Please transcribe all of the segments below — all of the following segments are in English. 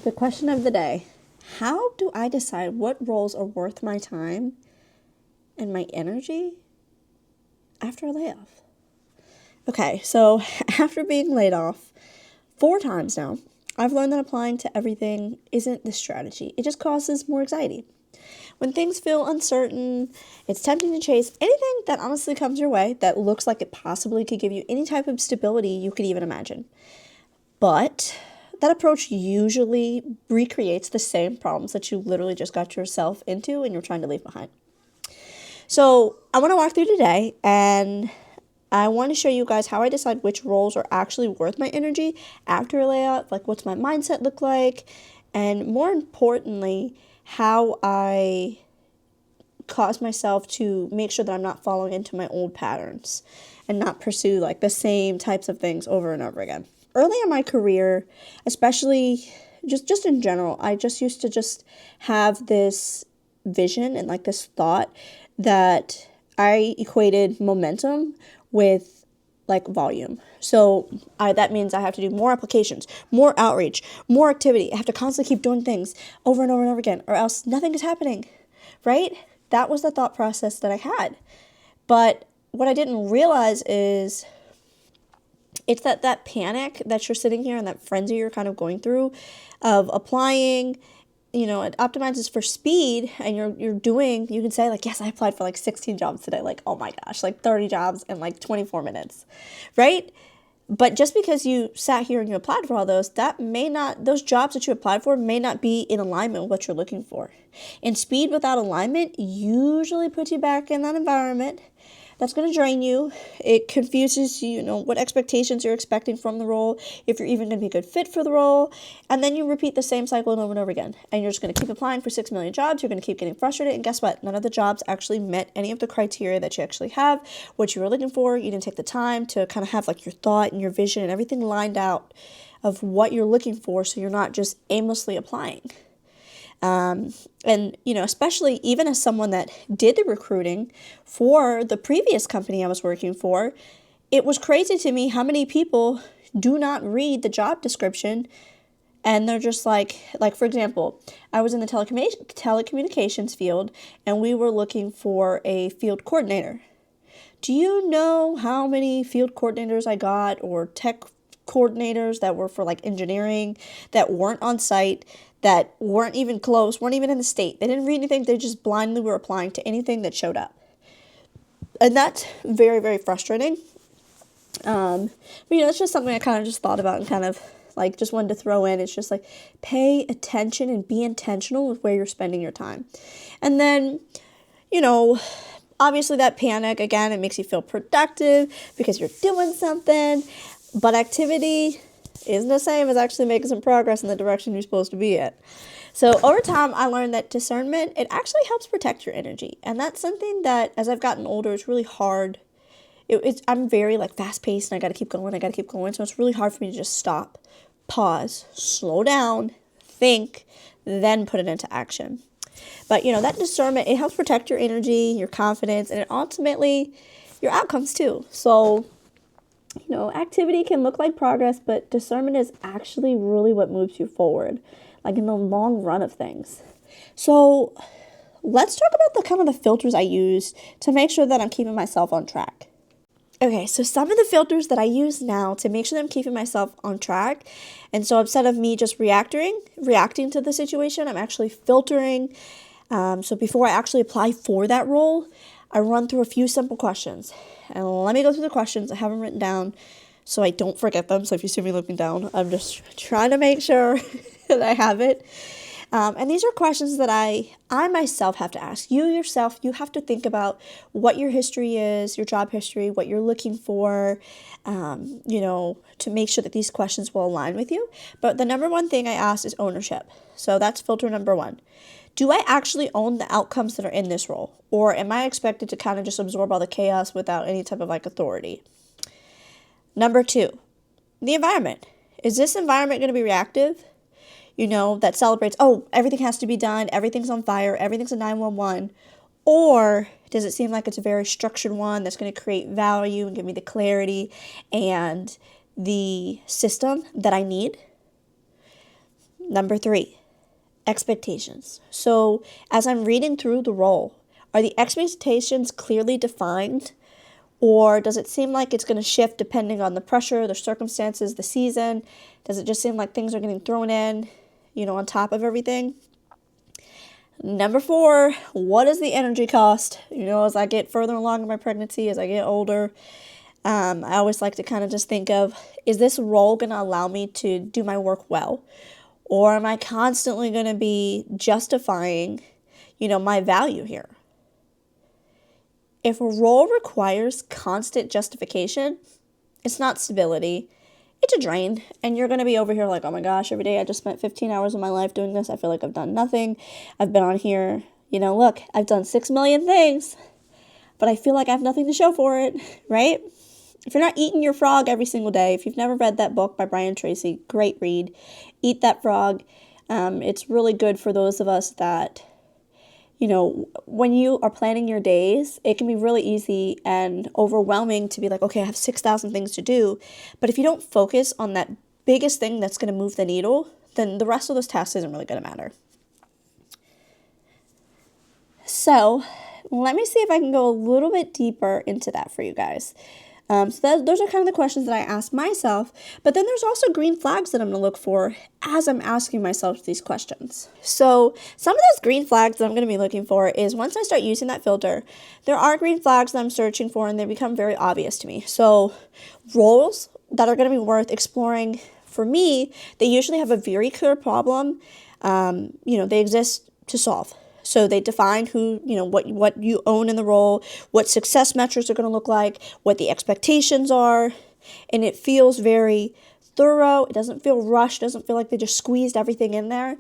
The question of the day: how do I decide what roles are worth my time and my energy after a layoff? Okay, so after being laid off 4 times now, I've learned that applying to everything isn't the strategy. It just causes more anxiety. When things feel uncertain, it's tempting to chase anything that honestly comes your way that looks like it possibly could give you any type of stability you could even imagine. But that approach usually recreates the same problems that you literally just got yourself into and you're trying to leave behind. So I want to walk through today, and I want to show you guys how I decide which roles are actually worth my energy after a layoff, like what's my mindset look like, and more importantly, how I cause myself to make sure that I'm not falling into my old patterns and not pursue like the same types of things over and over again. Early in my career, especially just in general, I just used to just have this vision and like this thought that I equated momentum with like volume. So that means I have to do more applications, more outreach, more activity. I have to constantly keep doing things over and over and over again, or else nothing is happening, right? That was the thought process that I had. But what I didn't realize is it's that panic that you're sitting here and that frenzy you're kind of going through of applying. It optimizes for speed, and you're doing, you can say like, yes, I applied for like 16 jobs today. Like, oh my gosh, like 30 jobs in like 24 minutes, right? But just because you sat here and you applied for all those, those jobs that you applied for may not be in alignment with what you're looking for. And speed without alignment usually puts you back in that environment that's going to drain you. It confuses you, what expectations you're expecting from the role, if you're even going to be a good fit for the role. And then you repeat the same cycle over and over again. And you're just going to keep applying for 6 million jobs. You're going to keep getting frustrated. And guess what? None of the jobs actually met any of the criteria that you actually have, what you were looking for. You didn't take the time to kind of have like your thought and your vision and everything lined out of what you're looking for, so you're not just aimlessly applying. Especially even as someone that did the recruiting for the previous company I was working for, it was crazy to me how many people do not read the job description, and they're just like for example, I was in the telecommunications field, and we were looking for a field coordinator. Do you know how many field coordinators I got, or tech coordinators that were for like engineering, that weren't on site, that weren't even close, weren't even in the state? They didn't read anything. They just blindly were applying to anything that showed up. And that's very, very frustrating. But it's just something I kind of just thought about and kind of like just wanted to throw in. It's just like, pay attention and be intentional with where you're spending your time. And then, obviously that panic, again, it makes you feel productive because you're doing something, but activity isn't the same as actually making some progress in the direction you're supposed to be at. So over time, I learned that discernment, it actually helps protect your energy. And that's something that, as I've gotten older, it's really hard. I'm very like fast paced, and I got to keep going. So it's really hard for me to just stop, pause, slow down, think, then put it into action. But, that discernment, it helps protect your energy, your confidence, and ultimately your outcomes too. So, activity can look like progress, but discernment is actually really what moves you forward, like in the long run of things. So let's talk about the kind of the filters I use to make sure that I'm keeping myself on track. Okay, so some of the filters that I use now to make sure that I'm keeping myself on track, and so instead of me just reacting to the situation, I'm actually filtering. So before I actually apply for that role, I run through a few simple questions. And let me go through the questions. I have them written down so I don't forget them. So if you see me looking down, I'm just trying to make sure that I have it. And these are questions that I myself have to ask. You yourself, you have to think about what your history is, your job history, what you're looking for, to make sure that these questions will align with you. But the number one thing I ask is ownership. So that's filter number one. Do I actually own the outcomes that are in this role? Or am I expected to kind of just absorb all the chaos without any type of like authority? Number two, the environment. Is this environment going to be reactive? That celebrates, oh, everything has to be done, everything's on fire, everything's a 911. Or does it seem like it's a very structured one that's going to create value and give me the clarity and the system that I need? Number 3, expectations. So as I'm reading through the role, are the expectations clearly defined? Or does it seem like it's going to shift depending on the pressure, the circumstances, the season? Does it just seem like things are getting thrown in, on top of everything? Number 4, what is the energy cost? As I get further along in my pregnancy, as I get older, I always like to kind of just think of, is this role going to allow me to do my work well? Or am I constantly going to be justifying, my value here? If a role requires constant justification, it's not stability. It's a drain. And you're going to be over here like, oh my gosh, every day I just spent 15 hours of my life doing this. I feel like I've done nothing. I've been on here, look, I've done 6 million things, but I feel like I have nothing to show for it, right? If you're not eating your frog every single day, if you've never read that book by Brian Tracy, great read, Eat That Frog. It's really good for those of us that, when you are planning your days, it can be really easy and overwhelming to be like, okay, I have 6,000 things to do. But if you don't focus on that biggest thing that's going to move the needle, then the rest of those tasks isn't really going to matter. So let me see if I can go a little bit deeper into that for you guys. Those are kind of the questions that I ask myself, but then there's also green flags that I'm going to look for as I'm asking myself these questions. So some of those green flags that I'm going to be looking for is once I start using that filter, there are green flags that I'm searching for and they become very obvious to me. So roles that are going to be worth exploring for me, they usually have a very clear problem, they exist to solve. So they define who, what you own in the role, what success metrics are going to look like, what the expectations are, and it feels very thorough. It doesn't feel rushed. It doesn't feel like they just squeezed everything in there.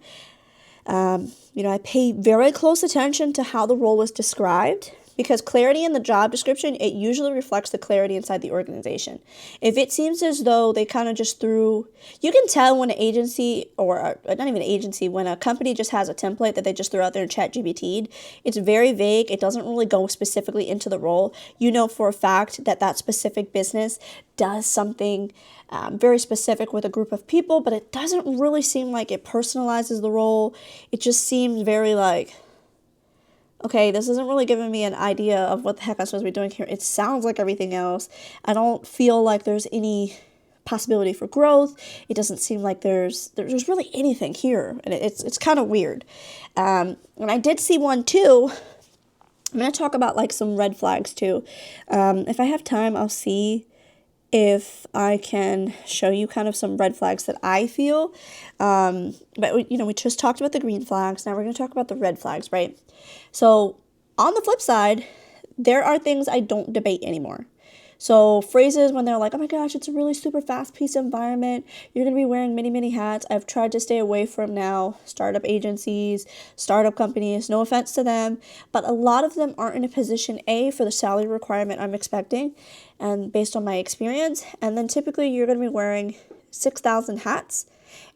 I pay very close attention to how the role was described because clarity in the job description, it usually reflects the clarity inside the organization. If it seems as though they kind of just threw, you can tell when an agency or not even an agency, when a company just has a template that they just threw out there in ChatGPT, it's very vague. It doesn't really go specifically into the role. You know for a fact that that specific business does something very specific with a group of people, but it doesn't really seem like it personalizes the role. It just seems very like, okay, this isn't really giving me an idea of what the heck I'm supposed to be doing here. It sounds like everything else. I don't feel like there's any possibility for growth. It doesn't seem like there's really anything here. And it's kind of weird. And I did see one too. I'm going to talk about like some red flags too. If I have time, I'll see if I can show you kind of some red flags that I feel. But we just talked about the green flags. Now we're going to talk about the red flags, right? So on the flip side, there are things I don't debate anymore. So phrases when they're like, oh my gosh, it's a really super fast-paced environment. You're going to be wearing many, many hats. I've tried to stay away from now startup agencies, startup companies, no offense to them, but a lot of them aren't in a position, A, for the salary requirement I'm expecting, and based on my experience, and then typically you're going to be wearing 6,000 hats,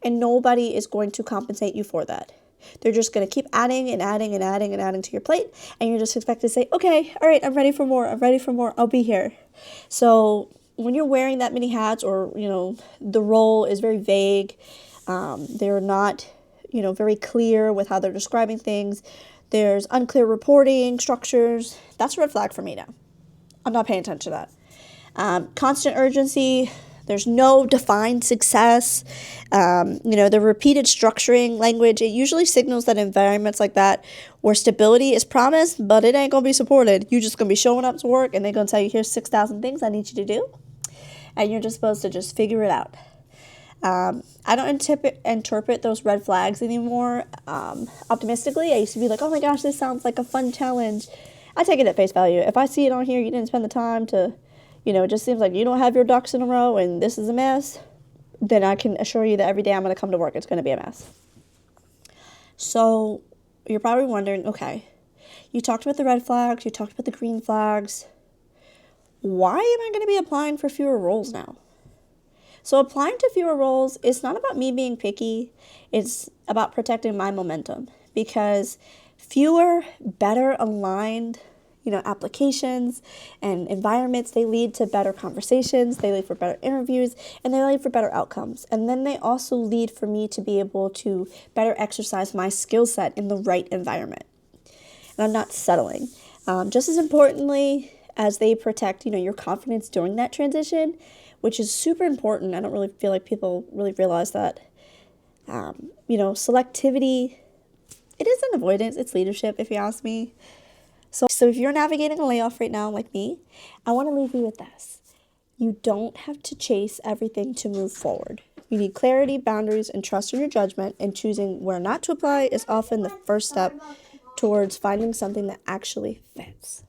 and nobody is going to compensate you for that. They're just going to keep adding and adding and adding and adding to your plate, and you're just expected to say, okay, all right, I'm ready for more, I'll be here. So when you're wearing that many hats or, the role is very vague, they're not, very clear with how they're describing things, there's unclear reporting structures, that's a red flag for me now. I'm not paying attention to that. Constant urgency, there's no defined success. The repeated structuring language, it usually signals that environments like that where stability is promised, but it ain't going to be supported. You're just going to be showing up to work and they're going to tell you, here's 6,000 things I need you to do. And you're just supposed to just figure it out. I don't interpret those red flags anymore optimistically. I used to be like, oh my gosh, this sounds like a fun challenge. I take it at face value. If I see it on here, you didn't spend the time to, it just seems like you don't have your ducks in a row and this is a mess, then I can assure you that every day I'm going to come to work, it's going to be a mess. So you're probably wondering, okay, you talked about the red flags, you talked about the green flags. Why am I going to be applying for fewer roles now? So applying to fewer roles is not about me being picky. It's about protecting my momentum because fewer, better aligned, applications and environments. They lead to better conversations, they lead for better interviews, and they lead for better outcomes. And then they also lead for me to be able to better exercise my skill set in the right environment. And I'm not settling. Just as importantly as they protect, your confidence during that transition, which is super important. I don't really feel like people really realize that. Selectivity, it isn't avoidance, it's leadership, if you ask me. So if you're navigating a layoff right now like me, I want to leave you with this. You don't have to chase everything to move forward. You need clarity, boundaries, and trust in your judgment, and choosing where not to apply is often the first step towards finding something that actually fits.